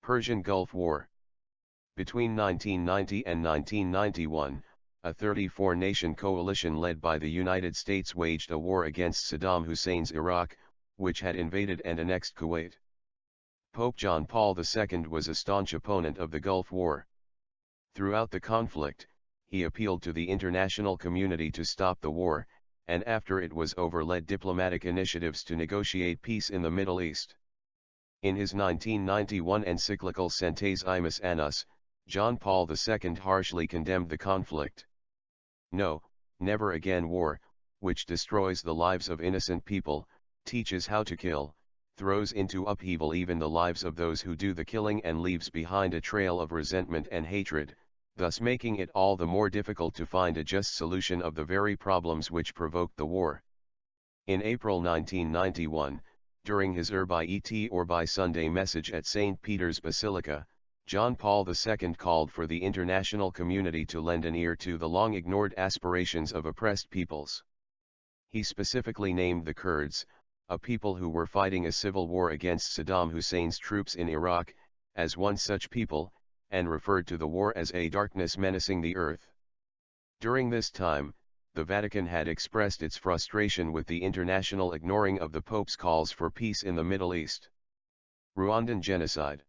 Persian Gulf War. Between 1990 and 1991, a 34-nation coalition led by the United States waged a war against Saddam Hussein's Iraq, which had invaded and annexed Kuwait. Pope John Paul II was a staunch opponent of the Gulf War. Throughout the conflict, he appealed to the international community to stop the war, and after it was over led diplomatic initiatives to negotiate peace in the Middle East. In his 1991 encyclical Centes Imus Annus, John Paul II harshly condemned the conflict. No, never again war, which destroys the lives of innocent people, teaches how to kill, throws into upheaval even the lives of those who do the killing and leaves behind a trail of resentment and hatred, thus making it all the more difficult to find a just solution of the very problems which provoked the war. In April 1991, during his Urbi et Orbi Sunday message at St. Peter's Basilica, John Paul II called for the international community to lend an ear to the long-ignored aspirations of oppressed peoples. He specifically named the Kurds, a people who were fighting a civil war against Saddam Hussein's troops in Iraq, as one such people, and referred to the war as a darkness menacing the earth. During this time, the Vatican had expressed its frustration with the international ignoring of the Pope's calls for peace in the Middle East. Rwandan genocide.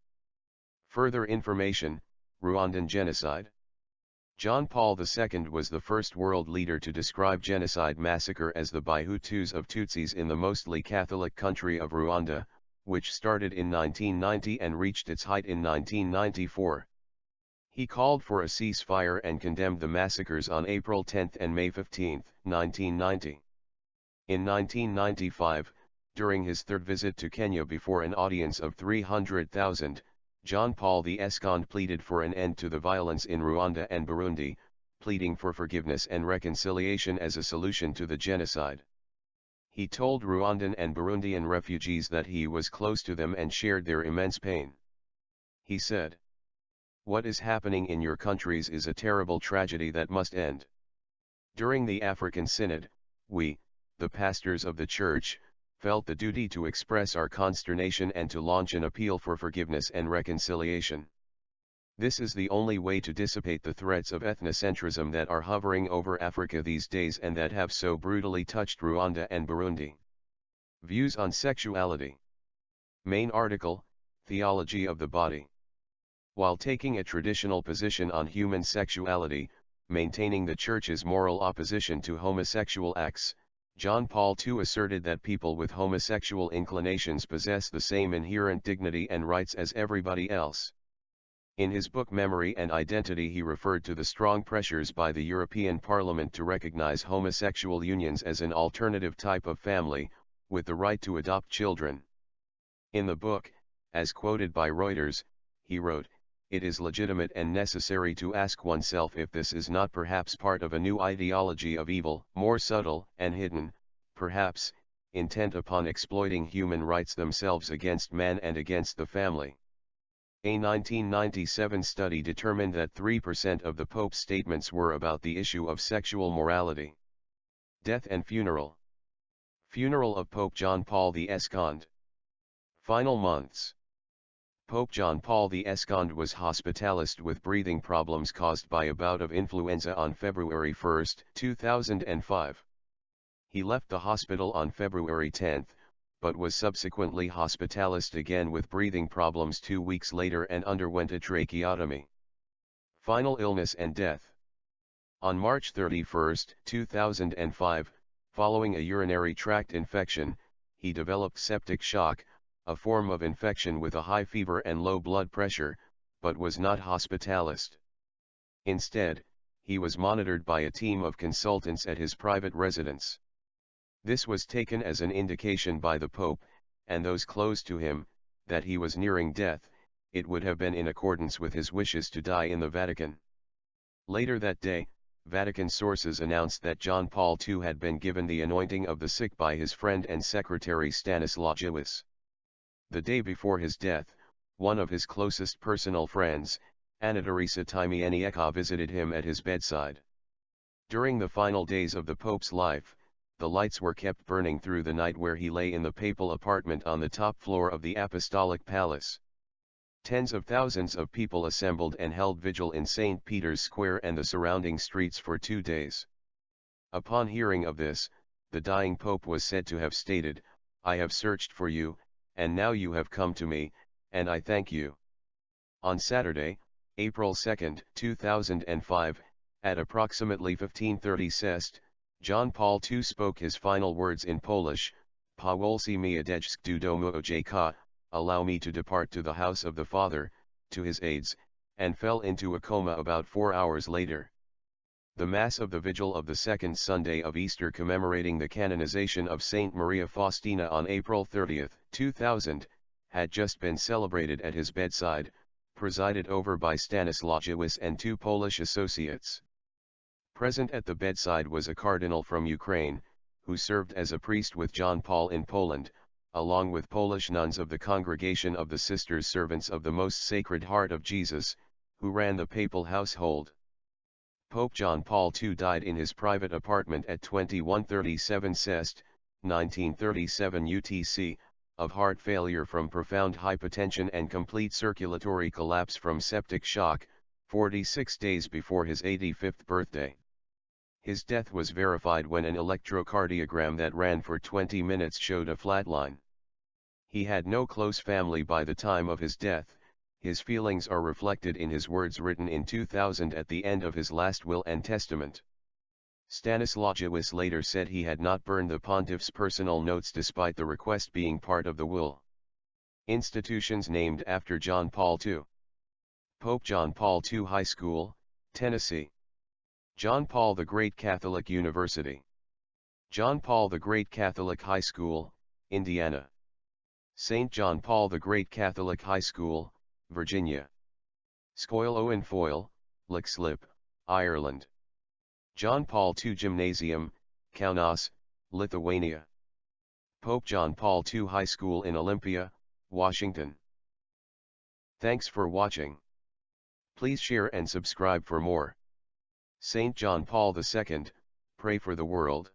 Further information: Rwandan genocide. John Paul II was the first world leader to describe genocide massacre as the by Hutus of Tutsis in the mostly Catholic country of Rwanda, which started in 1990 and reached its height in 1994. He called for a ceasefire and condemned the massacres on April 10 and May 15, 1990. In 1995, during his third visit to Kenya before an audience of 300,000, John Paul II pleaded for an end to the violence in Rwanda and Burundi, pleading for forgiveness and reconciliation as a solution to the genocide. He told Rwandan and Burundian refugees that he was close to them and shared their immense pain. He said, "What is happening in your countries is a terrible tragedy that must end." During the African Synod, we, the pastors of the Church, felt the duty to express our consternation and to launch an appeal for forgiveness and reconciliation. This is the only way to dissipate the threats of ethnocentrism that are hovering over Africa these days and that have so brutally touched Rwanda and Burundi. Views on sexuality. Main article: Theology of the Body. While taking a traditional position on human sexuality, maintaining the Church's moral opposition to homosexual acts, John Paul II asserted that people with homosexual inclinations possess the same inherent dignity and rights as everybody else. In his book Memory and Identity, he referred to the strong pressures by the European Parliament to recognize homosexual unions as an alternative type of family, with the right to adopt children. In the book, as quoted by Reuters, he wrote, "It is legitimate and necessary to ask oneself if this is not perhaps part of a new ideology of evil, more subtle and hidden, perhaps, intent upon exploiting human rights themselves against man and against the family." A 1997 study determined that 3% of the Pope's statements were about the issue of sexual morality. Death and funeral. Funeral of Pope John Paul II. Final months. Pope John Paul II was hospitalized with breathing problems caused by a bout of influenza on February 1, 2005. He left the hospital on February 10, but was subsequently hospitalized again with breathing problems 2 weeks later and underwent a tracheotomy. Final illness and death. On March 31, 2005, following a urinary tract infection, he developed septic shock, a form of infection with a high fever and low blood pressure, but was not hospitalized. Instead, he was monitored by a team of consultants at his private residence. This was taken as an indication by the Pope, and those close to him, that he was nearing death. It would have been in accordance with his wishes to die in the Vatican. Later that day, Vatican sources announced that John Paul II had been given the anointing of the sick by his friend and secretary Stanislaus. The day before his death, one of his closest personal friends, Anna Teresa Tymieniecka, visited him at his bedside. During the final days of the Pope's life, the lights were kept burning through the night where he lay in the papal apartment on the top floor of the Apostolic Palace. Tens of thousands of people assembled and held vigil in St. Peter's Square and the surrounding streets for 2 days. Upon hearing of this, the dying Pope was said to have stated, "I have searched for you, and now you have come to me, and I thank you." On Saturday, April 2, 2005, at approximately 15:30 CEST, John Paul II spoke his final words in Polish, "Powolsi mi odejść do domu ojca, allow me to depart to the house of the Father," to his aides, and fell into a coma about 4 hours later. The Mass of the Vigil of the second Sunday of Easter commemorating the canonization of Saint Maria Faustina on April 30, 2000, had just been celebrated at his bedside, presided over by Stanislaus and 2 Polish associates. Present at the bedside was a cardinal from Ukraine, who served as a priest with John Paul in Poland, along with Polish nuns of the Congregation of the Sisters Servants of the Most Sacred Heart of Jesus, who ran the papal household. Pope John Paul II died in his private apartment at 2137 CEST, 1937 UTC, of heart failure from profound hypotension and complete circulatory collapse from septic shock, 46 days before his 85th birthday. His death was verified when an electrocardiogram that ran for 20 minutes showed a flatline. He had no close family by the time of his death. His feelings are reflected in his words written in 2000 at the end of his last will and testament. Stanislaus later said he had not burned the pontiff's personal notes despite the request being part of the will. Institutions named after John Paul II. Pope John Paul II High School, Tennessee. John Paul the Great Catholic University. John Paul the Great Catholic High School, Indiana. St. John Paul the Great Catholic High School, Virginia. Scoil Owen Foyle, Leixlip, Ireland. John Paul II Gymnasium, Kaunas, Lithuania. Pope John Paul II High School in Olympia, Washington. Thanks for watching. Please share and subscribe for more. St. John Paul II, pray for the world.